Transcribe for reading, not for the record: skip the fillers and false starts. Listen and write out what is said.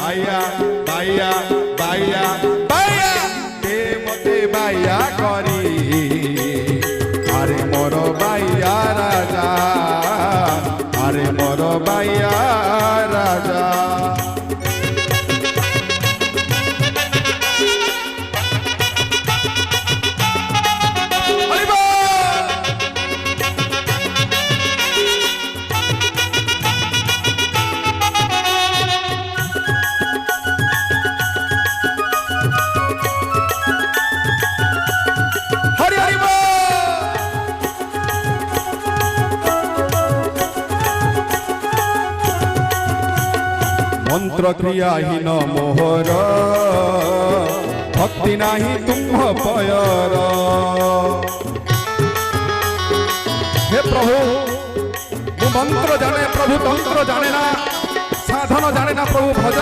बाया बाया बाया बाया के मते बाया करी अरे मोर बाया राजा अरे मोर बाया राजा मंत्र क्रियाहीन मोहर भक्ति नाही तुम्ह पयर हे प्रभु मु मंत्र जाने प्रभु तंत्र जाने ना साधन जाने ना प्रभु भजन